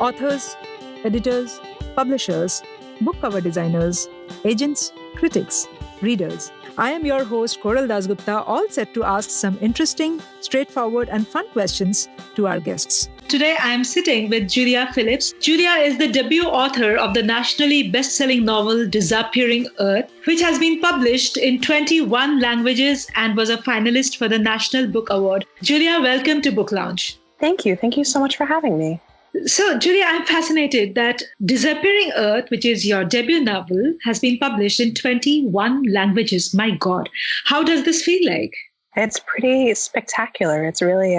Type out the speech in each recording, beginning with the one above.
Authors, editors, publishers, book cover designers, agents, critics, readers. I am your host, Koral Dasgupta, all set to ask some interesting, straightforward, and fun questions to our guests. Today, I am sitting with Julia Phillips. Julia is the debut author of the nationally best-selling novel Disappearing Earth, which has been published in 21 languages and was a finalist for the National Book Award. Julia, welcome to Book Lounge. Thank you. Thank you so much for having me. So, Julia, I'm fascinated that Disappearing Earth, which is your debut novel, has been published in 21 languages. My God, how does this feel like? It's pretty spectacular. It's really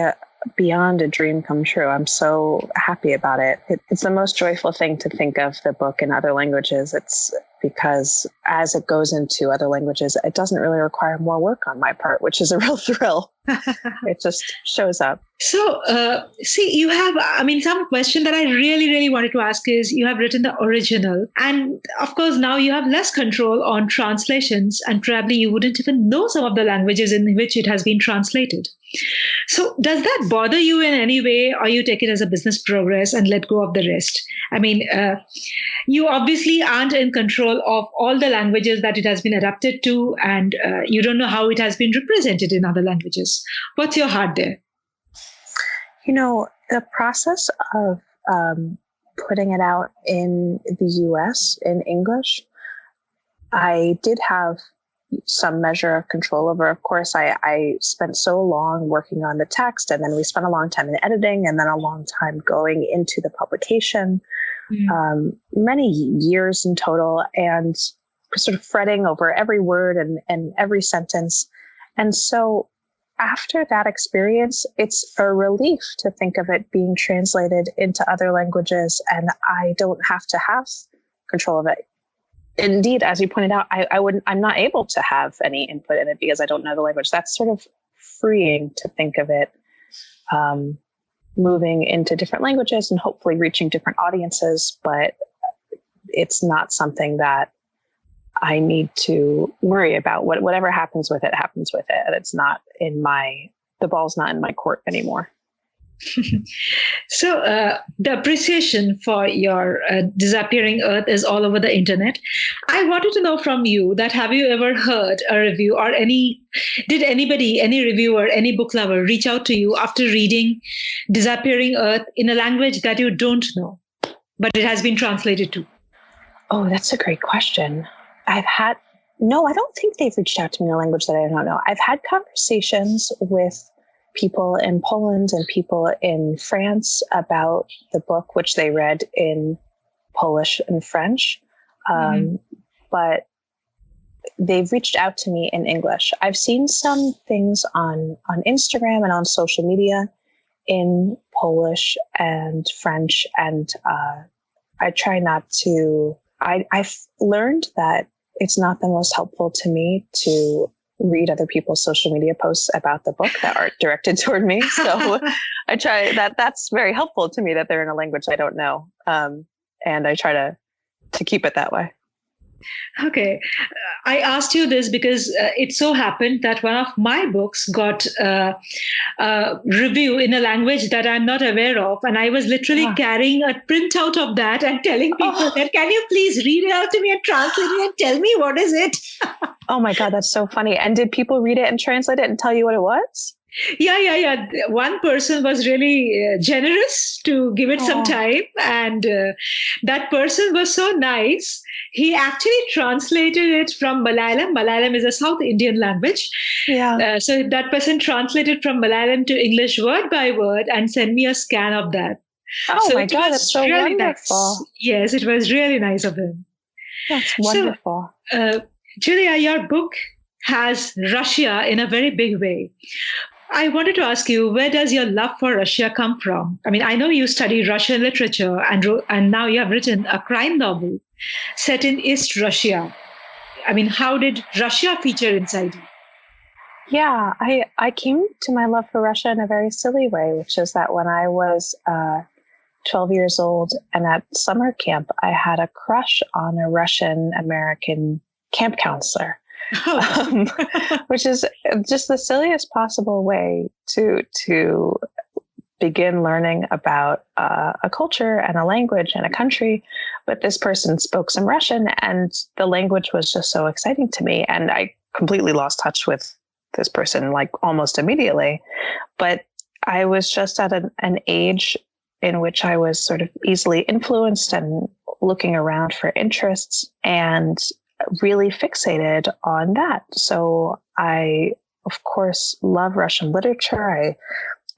beyond a dream come true. I'm so happy about it. It's the most joyful thing to think of the book in other languages. It's because as it goes into other languages, it doesn't really require more work on my part, which is a real thrill. It just shows up. So, you have, some question that I really wanted to ask is, you have written the original. And of course, now you have less control on translations, and probably you wouldn't even know some of the languages in which it has been translated. So does that bother you in any way, or you take it as a business progress and let go of the rest? You obviously aren't in control of all the languages that it has been adapted to, and you don't know how it has been represented in other languages. What's your heart there? The process of putting it out in the US in English, I did have some measure of control over. Of course, I spent so long working on the text, and then we spent a long time in editing, and then a long time going into the publication, many years in total, and sort of fretting over every word and every sentence. And so after that experience, it's a relief to think of it being translated into other languages, and I don't have to have control of it. Indeed, as you pointed out, I'm not able to have any input in it because I don't know the language. That's sort of freeing to think of it moving into different languages and hopefully reaching different audiences, but it's not something that I need to worry about. Whatever happens with it, happens with it. And it's not the ball's not in my court anymore. So the appreciation for your Disappearing Earth is all over the internet. I wanted to know from you that have you ever heard a review or did anybody, any reviewer, any book lover reach out to you after reading Disappearing Earth in a language that you don't know, but it has been translated to? Oh, that's a great question. No, I don't think they've reached out to me in a language that I don't know. I've had conversations with people in Poland and people in France about the book, which they read in Polish and French. But they've reached out to me in English. I've seen some things on Instagram and on social media in Polish and French. And I try not to, I've learned that it's not the most helpful to me to read other people's social media posts about the book that aren't directed toward me. So I try that's very helpful to me that they're in a language I don't know. And I try to keep it that way. Okay. I asked you this because it so happened that one of my books got a review in a language that I'm not aware of. And I was literally carrying a printout of that and telling people that, can you please read it out to me and translate it and tell me what is it? Oh my God, that's so funny. And did people read it and translate it and tell you what it was? Yeah. One person was really generous to give it some time. And that person was so nice. He actually translated it from Malayalam. Malayalam is a South Indian language. Yeah. So that person translated from Malayalam to English word by word and sent me a scan of that. Oh my God, that's so really wonderful. Nice. Yes, it was really nice of him. That's wonderful. So, Julia, your book has Russia in a very big way. I wanted to ask you, where does your love for Russia come from? I know you studied Russian literature and now you have written a crime novel set in East Russia. How did Russia feature inside you? Yeah, I came to my love for Russia in a very silly way, which is that when I was 12 years old and at summer camp, I had a crush on a Russian-American camp counselor. Which is just the silliest possible way to begin learning about a culture and a language and a country. But this person spoke some Russian, and the language was just so exciting to me. And I completely lost touch with this person like almost immediately. But I was just at an age in which I was sort of easily influenced and looking around for interests and really fixated on that. So I, of course, love Russian literature. I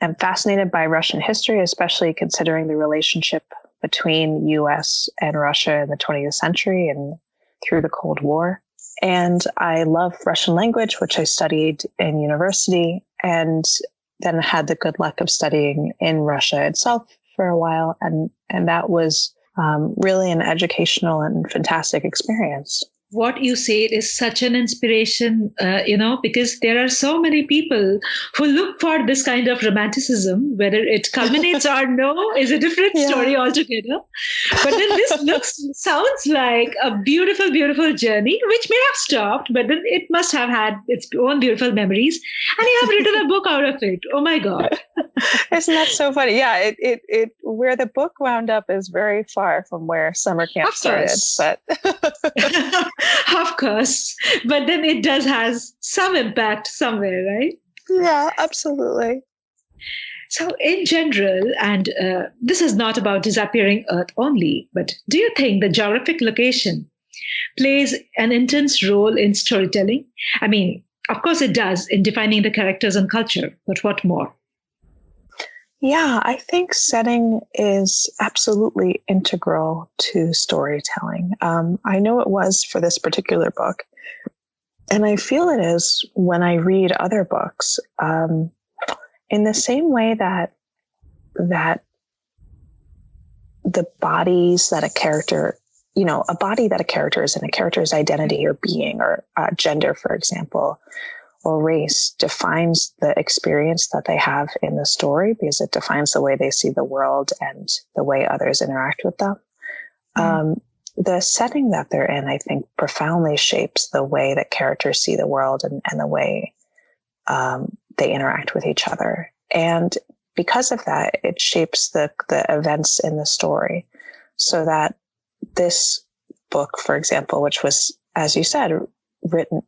am fascinated by Russian history, especially considering the relationship between US and Russia in the 20th century and through the Cold War. And I love Russian language, which I studied in university, and then had the good luck of studying in Russia itself for a while. And that was really an educational and fantastic experience. What you said is such an inspiration, because there are so many people who look for this kind of romanticism. Whether it culminates or no is a different story altogether. But then this sounds like a beautiful, beautiful journey, which may have stopped, but then it must have had its own beautiful memories. And you have written a book out of it. Oh my God. Isn't that so funny? Yeah, it where the book wound up is very far from where summer camp started. But of course, but then it does has some impact somewhere, right? Yeah, absolutely. So in general, and this is not about disappearing Earth only, but do you think the geographic location plays an intense role in storytelling? I mean, of course it does in defining the characters and culture, but what more? Yeah, I think setting is absolutely integral to storytelling. I know it was for this particular book, and I feel it is when I read other books. In the same way that the bodies that a character, a body that a character is in, a character's identity or being or gender, for example, or race defines the experience that they have in the story, because it defines the way they see the world and the way others interact with them. The setting that they're in, I think, profoundly shapes the way that characters see the world and the way they interact with each other. And because of that, it shapes the events in the story. So that this book, for example, which was, as you said, written,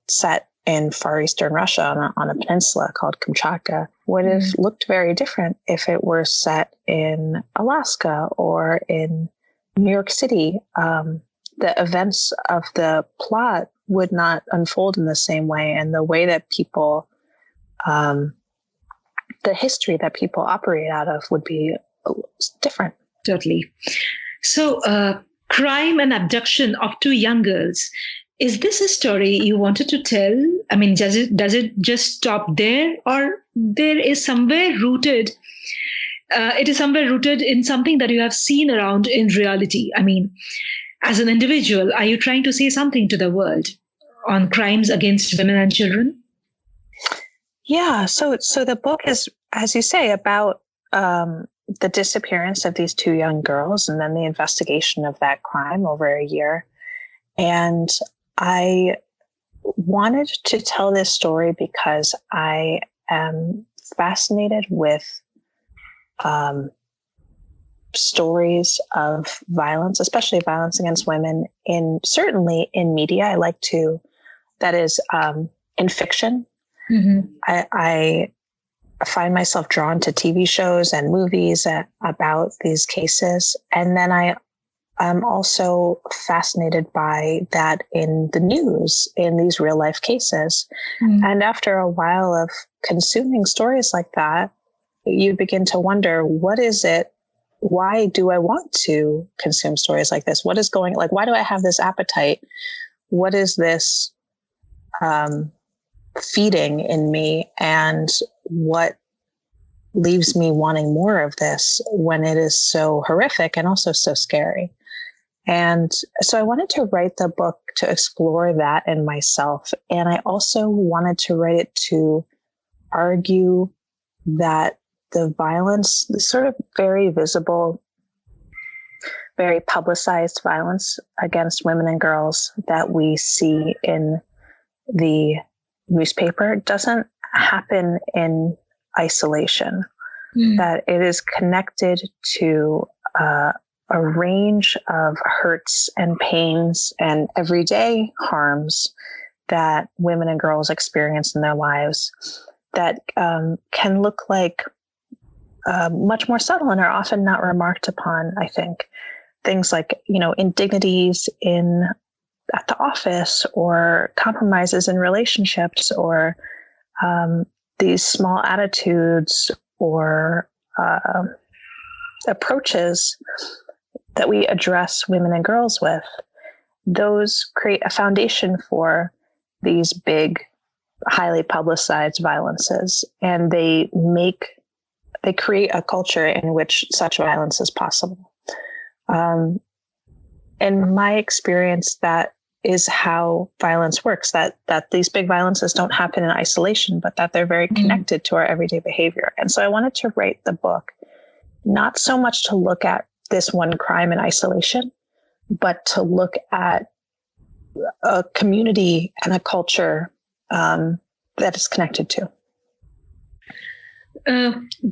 set in Far Eastern Russia on a peninsula called Kamchatka, would have looked very different if it were set in Alaska or in New York City. The events of the plot would not unfold in the same way, and the way that people, the history that people operate out of would be different. Totally. So, crime and abduction of two young girls. Is this a story you wanted to tell? I mean, does it just stop there, or there is somewhere rooted? It is somewhere rooted in something that you have seen around in reality. I mean, as an individual, are you trying to say something to the world on crimes against women and children? Yeah. So the book is, as you say, about the disappearance of these two young girls, and then the investigation of that crime over a year. And I wanted to tell this story because I am fascinated with stories of violence, especially violence against women, certainly in media. I like to, that is, in fiction. I find myself drawn to TV shows and movies about these cases. And then I'm also fascinated by that in the news, in these real life cases. And after a while of consuming stories like that, you begin to wonder, what is it? Why do I want to consume stories like this? What is why do I have this appetite? What is this feeding in me? And what leaves me wanting more of this when it is so horrific and also so scary? And so I wanted to write the book to explore that in myself. And I also wanted to write it to argue that the violence, the sort of very visible, very publicized violence against women and girls that we see in the newspaper, doesn't happen in isolation. that it is connected to a range of hurts and pains and everyday harms that women and girls experience in their lives that can look like much more subtle and are often not remarked upon, I think. Things like, indignities at the office, or compromises in relationships, or these small attitudes or approaches that we address women and girls with. Those create a foundation for these big, highly publicized violences, and they create a culture in which such violence is possible. In my experience, that is how violence works, that these big violences don't happen in isolation, but that they're very connected to our everyday behavior. And so I wanted to write the book, not so much to look at this one crime in isolation, but to look at a community and a culture that is connected to.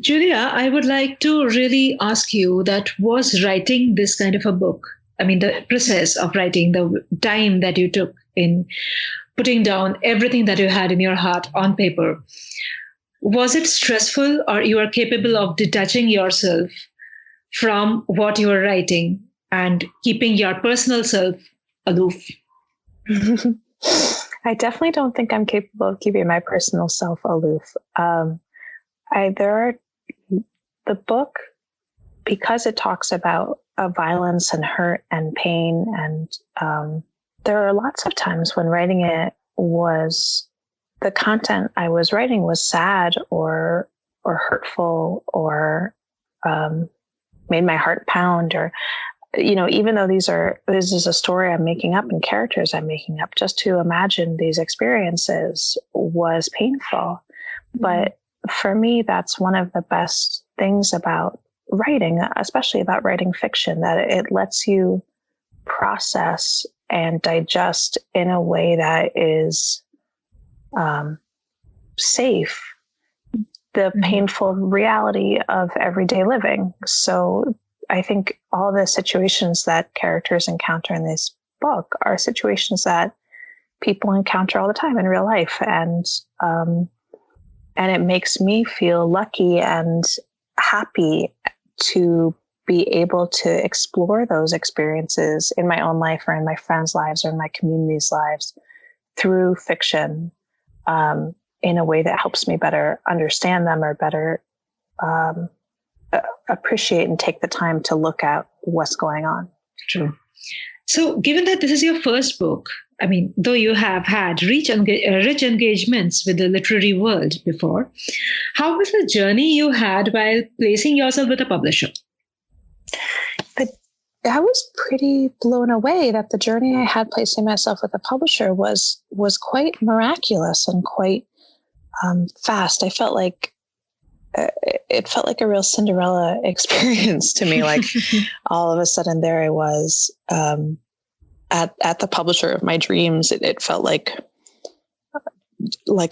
Julia, I would like to really ask you, that was writing this kind of a book, the process of writing, the time that you took in putting down everything that you had in your heart on paper, was it stressful, or you are capable of detaching yourself from what you were writing and keeping your personal self aloof? I definitely don't think I'm capable of keeping my personal self aloof. The book, because it talks about violence and hurt and pain, and there are lots of times when writing it was, the content I was writing was sad or hurtful or made my heart pound, or even though this is a story I'm making up and characters I'm making up, just to imagine these experiences was painful. But for me, that's one of the best things about writing, especially about writing fiction, that it lets you process and digest in a way that is safe the painful reality of everyday living. So I think all the situations that characters encounter in this book are situations that people encounter all the time in real life. And it makes me feel lucky and happy to be able to explore those experiences in my own life, or in my friends' lives, or in my community's lives through fiction, in a way that helps me better understand them, or better appreciate and take the time to look at what's going on. True. So given that this is your first book, though you have had rich engagements with the literary world before, how was the journey you had while placing yourself with a publisher? I was pretty blown away that the journey I had placing myself with a publisher was quite miraculous and quite fast. I felt like it felt like a real Cinderella experience to me. Like all of a sudden there I was at the publisher of my dreams. It felt like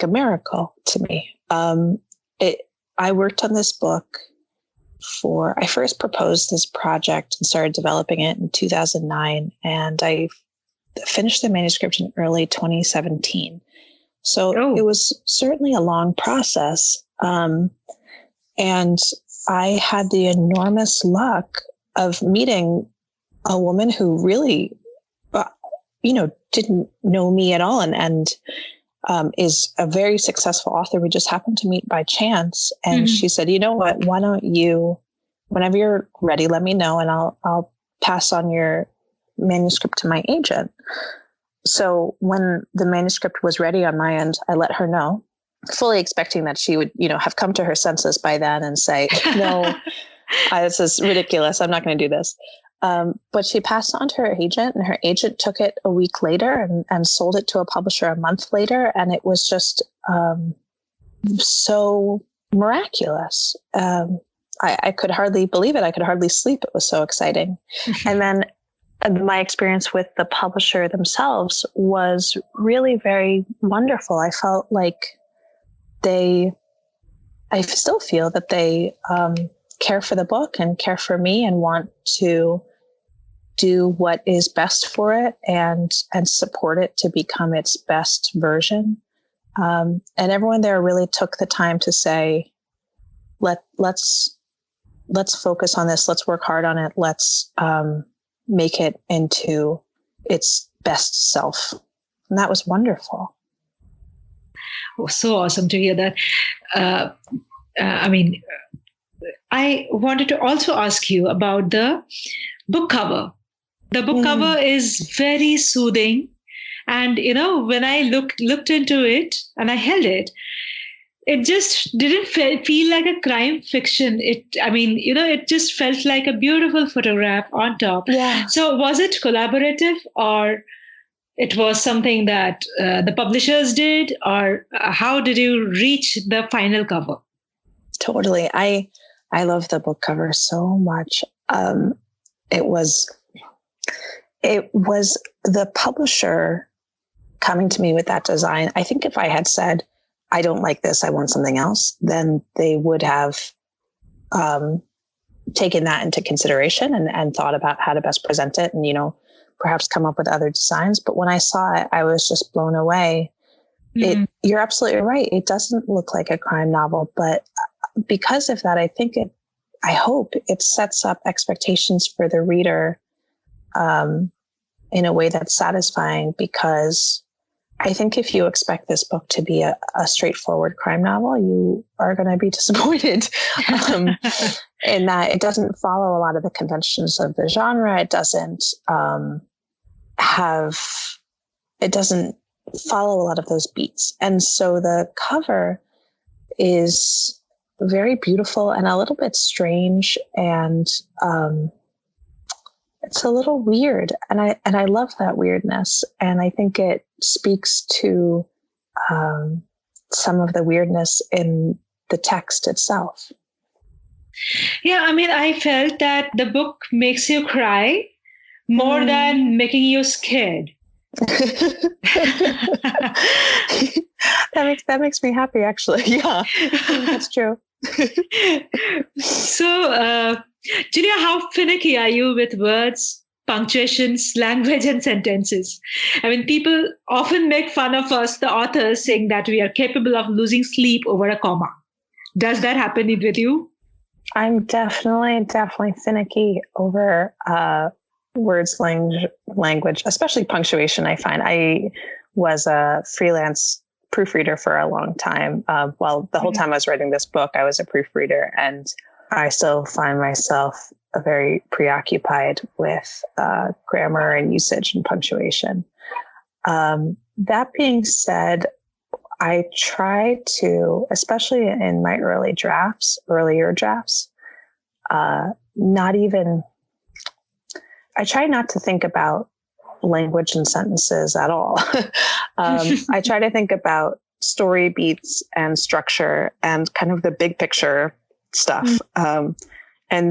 a miracle to me. I worked on this book I first proposed this project and started developing it in 2009, and I finished the manuscript in early 2017. So It was certainly a long process. And I had the enormous luck of meeting a woman who really, didn't know me at all, and is a very successful author. We just happened to meet by chance. And she said, you know what, why don't you, whenever you're ready, let me know, and I'll pass on your manuscript to my agent. So when the manuscript was ready on my end, I let her know, fully expecting that she would, have come to her senses by then and say, no, this is ridiculous. I'm not going to do this. But she passed on to her agent, and her agent took it a week later and sold it to a publisher a month later. And it was just so miraculous. I could hardly believe it. I could hardly sleep. It was so exciting. And then my experience with the publisher themselves was really very wonderful. I felt like they I still feel that they care for the book and care for me and want to do what is best for it and support it to become its best version. And everyone there really took the time to say, let's focus on this. Let's work hard on it. Let's make it into its best self. And that was wonderful. Oh, so awesome to hear that. I mean, I wanted to also ask you about the book cover. The book cover is very soothing. And, when I looked into it and I held it, it just didn't feel like a crime fiction. It just felt like a beautiful photograph on top. Yeah. So was it collaborative, or it was something that the publishers did, or how did you reach the final cover? Totally. I love the book cover so much. It was the publisher coming to me with that design. I think if I had said, I don't like this, I want something else, then they would have taken that into consideration and thought about how to best present it and, perhaps come up with other designs. But when I saw it, I was just blown away. Mm-hmm. You're absolutely right. It doesn't look like a crime novel, but because of that, I hope it sets up expectations for the reader in a way that's satisfying, because I think if you expect this book to be a straightforward crime novel, you are going to be disappointed in that it doesn't follow a lot of the conventions of the genre. It doesn't follow a lot of those beats. And so the cover is very beautiful and a little bit strange, and it's a little weird, and I love that weirdness, and I think it speaks to some of the weirdness in the text itself. Yeah, I felt that the book makes you cry more than making you scared. That makes me happy, actually. Yeah, that's true. So, Julia, how finicky are you with words, punctuations, language, and sentences? People often make fun of us, the authors, saying that we are capable of losing sleep over a comma. Does that happen with you? I'm definitely finicky over words, language, especially punctuation. I find I was a freelance proofreader for a long time. The whole time I was writing this book, I was a proofreader, and I still find myself very preoccupied with grammar and usage and punctuation. That being said, I try to, especially in my earlier drafts, I try not to think about language and sentences at all. I try to think about story beats and structure and kind of the big picture stuff. And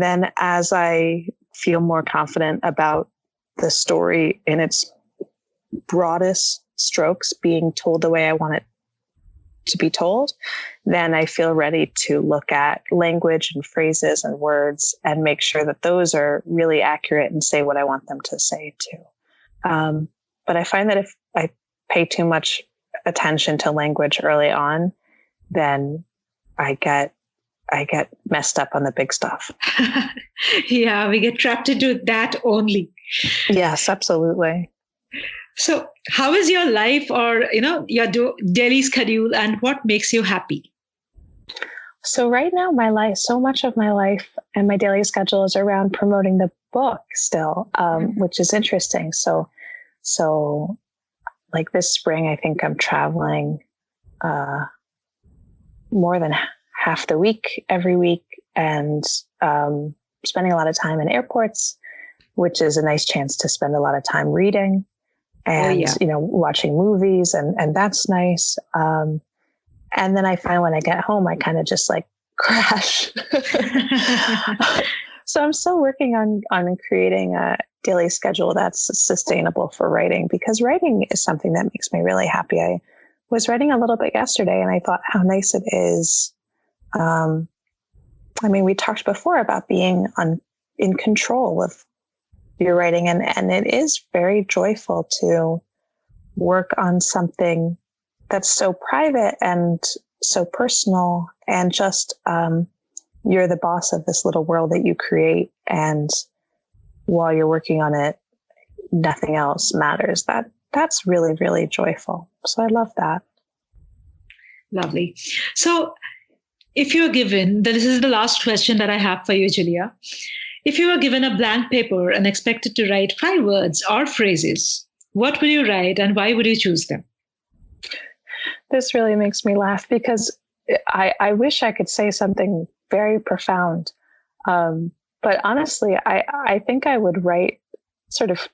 then as I feel more confident about the story in its broadest strokes being told the way I want it to be told, then I feel ready to look at language and phrases and words and make sure that those are really accurate and say what I want them to say too. But I find that if I pay too much attention to language early on, then I get messed up on the big stuff. Yeah, we get trapped into that only. Yes, absolutely. So how is your life, or, your daily schedule, and what makes you happy? So right now, so much of my life and my daily schedule is around promoting the book still, which is interesting. So like this spring, I think I'm traveling more than half the week, every week, and spending a lot of time in airports, which is a nice chance to spend a lot of time reading and, watching movies, and that's nice. And then I find when I get home, I kind of just like crash. So I'm still working on creating a daily schedule that's sustainable for writing, because writing is something that makes me really happy. I was writing a little bit yesterday, and I thought how nice it is I mean, we talked before about being in control of your writing, and it is very joyful to work on something that's so private and so personal, and just you're the boss of this little world that you create, and while you're working on it, nothing else matters. That's really, really joyful. So I love that. Lovely. So if you're given, this is the last question that I have for you, Julia. If you were given a blank paper and expected to write 5 words or phrases, what would you write and why would you choose them? This really makes me laugh because I wish I could say something very profound. But honestly, I think I would write sort of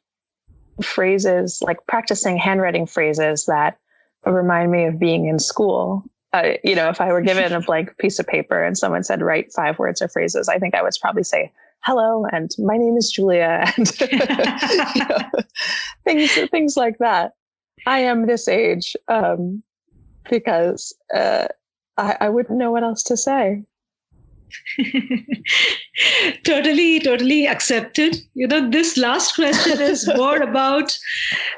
phrases, like practicing handwriting phrases that remind me of being in school. If I were given a blank piece of paper and someone said, write 5 words or phrases, I think I would probably say, hello, and my name is Julia, and things like that. I am this age, because I wouldn't know what else to say. Totally accepted. This last question is more about,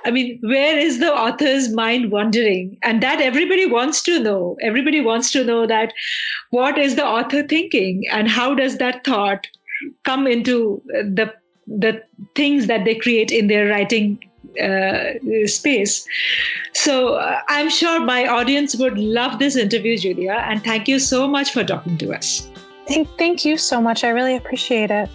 where is the author's mind wandering? And that everybody wants to know. Everybody wants to know that what is the author thinking and how does that thought come into the things that they create in their writing space. So I'm sure my audience would love this interview, Julia, and thank you so much for talking to us. Thank you so much. I really appreciate it.